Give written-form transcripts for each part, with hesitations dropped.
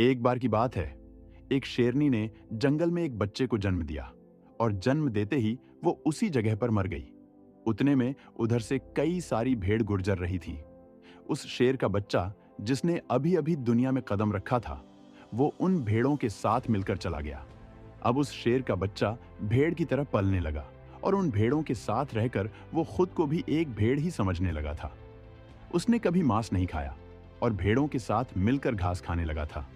एक बार की बात है, एक शेरनी ने जंगल में एक बच्चे को जन्म दिया और जन्म देते ही वो उसी जगह पर मर गई। उतने में उधर से कई सारी भेड़ गुजर रही थी। उस शेर का बच्चा, जिसने अभी अभी दुनिया में कदम रखा था, वो उन भेड़ों के साथ मिलकर चला गया। अब उस शेर का बच्चा भेड़ की तरह पलने लगा और उन भेड़ों के साथ रहकर वो खुद को भी एक भेड़ ही समझने लगा था। उसने कभी मांस नहीं खाया और भेड़ों के साथ मिलकर घास खाने लगा था।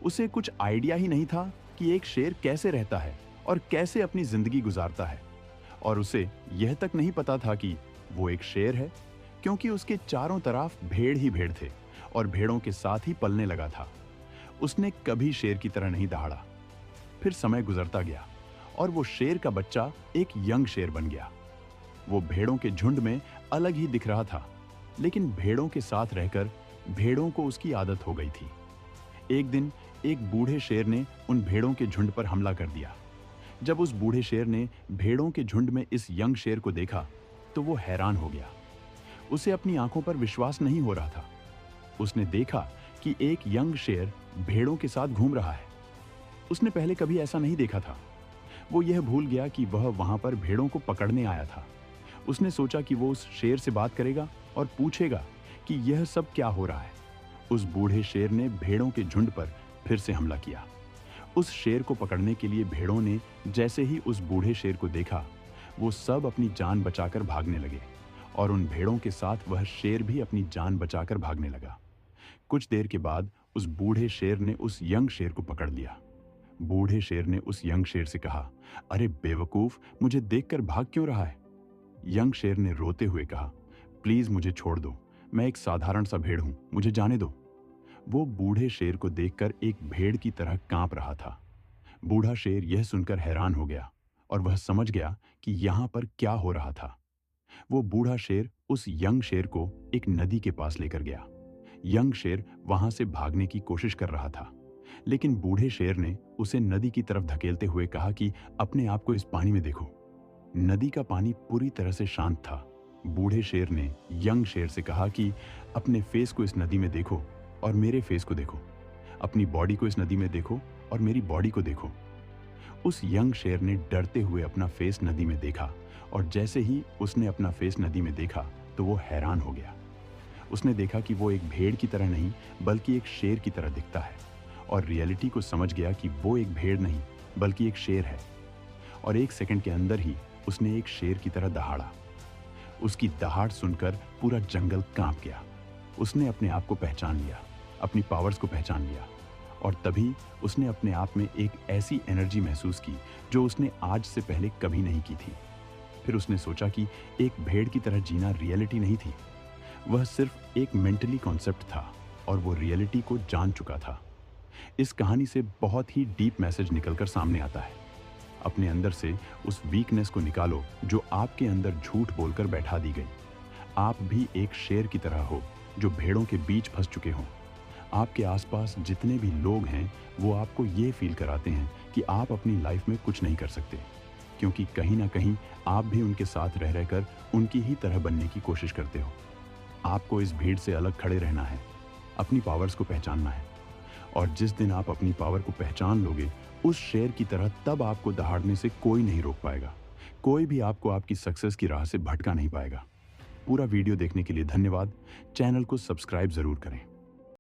उसे कुछ आइडिया ही नहीं था कि एक शेर कैसे रहता है और कैसे अपनी जिंदगी गुजारता है। और उसे यह तक नहीं पता था कि वो एक शेर है, क्योंकि उसके चारों तरफ भेड़ ही भेड़ थे और भेड़ों के साथ ही पलने लगा था। उसने कभी शेर की तरह नहीं दहाड़ा। फिर समय गुजरता गया और वो शेर का बच्चा एक यंग शेर बन गया। वो भेड़ों के झुंड में अलग ही दिख रहा था, लेकिन भेड़ों के साथ रहकर भेड़ों को उसकी आदत हो गई थी। एक दिन एक बूढ़े शेर ने उन भेड़ों के झुंड पर हमला कर दिया। जब उस बूढ़े शेर ने भेड़ों के झुंड में इस यंग शेर को देखा तो वो हैरान हो गया। उसे अपनी आंखों पर विश्वास नहीं हो रहा था। उसने देखा कि एक यंग शेर भेड़ों के साथ घूम रहा है। उसने पहले कभी ऐसा नहीं देखा था। वो यह भूल गया कि वह वहां पर भेड़ों को पकड़ने आया था। उसने सोचा कि वो उस शेर से बात करेगा और पूछेगा कि यह सब क्या हो रहा है। उस बूढ़े शेर ने भेड़ों के झुंड पर फिर से हमला किया। उस शेर को पकड़ने के लिए भेड़ों ने जैसे ही उस बूढ़े शेर को देखा, वो सब अपनी जान बचाकर भागने लगे और उन भेड़ों के साथ वह शेर भी अपनी जान बचाकर भागने लगा। कुछ देर के बाद उस बूढ़े शेर ने उस यंग शेर को पकड़ लिया। बूढ़े शेर ने उस यंग शेर से कहा, अरे बेवकूफ, मुझे देखकर भाग क्यों रहा है? यंग शेर ने रोते हुए कहा, प्लीज मुझे छोड़ दो, मैं एक साधारण सा भेड़ हूं, मुझे जाने दो। वो बूढ़े शेर को देखकर एक भेड़ की तरह कांप रहा था। बूढ़ा शेर यह सुनकर हैरान हो गया और वह समझ गया कि यहां पर क्या हो रहा था। वो बूढ़ा शेर उस यंग शेर को एक नदी के पास लेकर गया। यंग शेर वहां से भागने की कोशिश कर रहा था, लेकिन बूढ़े शेर ने उसे नदी की तरफ धकेलते हुए कहा कि अपने आप को इस पानी में देखो। नदी का पानी पूरी तरह से शांत था। बूढ़े शेर ने यंग शेर से कहा कि अपने फेस को इस नदी में देखो और मेरे फेस को देखो। अपनी बॉडी को इस नदी में देखो और मेरी बॉडी को देखो। उस यंग शेर ने डरते हुए अपना फेस नदी में देखा और जैसे ही उसने अपना फेस नदी में देखा तो वो हैरान हो गया। उसने देखा कि वो एक भेड़ की तरह नहीं बल्कि एक शेर की तरह दिखता है और रियलिटी को समझ गया कि वो एक भेड़ नहीं बल्कि एक शेर है। और एक सेकंड के अंदर ही उसने एक शेर की तरह दहाड़ा। उसकी दहाड़ सुनकर पूरा जंगल कांप गया। उसने अपने आप को पहचान लिया, अपनी पावर्स को पहचान लिया और तभी उसने अपने आप में एक ऐसी एनर्जी महसूस की जो उसने आज से पहले कभी नहीं की थी। फिर उसने सोचा कि एक भेड़ की तरह जीना रियलिटी नहीं थी, वह सिर्फ एक मेंटली कॉन्सेप्ट था और वो रियलिटी को जान चुका था। इस कहानी से बहुत ही डीप मैसेज निकलकर सामने आता है। अपने अंदर से उस वीकनेस को निकालो जो आपके अंदर झूठ बोलकर बैठा दी गई। आप भी एक शेर की तरह हो जो भेड़ों के बीच फंस चुके हों। आपके आसपास जितने भी लोग हैं वो आपको ये फील कराते हैं कि आप अपनी लाइफ में कुछ नहीं कर सकते, क्योंकि कहीं ना कहीं आप भी उनके साथ रह रहकर उनकी ही तरह बनने की कोशिश करते हो। आपको इस भीड़ से अलग खड़े रहना है, अपनी पावर्स को पहचानना है और जिस दिन आप अपनी पावर को पहचान लोगे उस शेर की तरह, तब आपको दहाड़ने से कोई नहीं रोक पाएगा। कोई भी आपको आपकी सक्सेस की राह से भटका नहीं पाएगा। पूरा वीडियो देखने के लिए धन्यवाद। चैनल को सब्सक्राइब जरूर करें।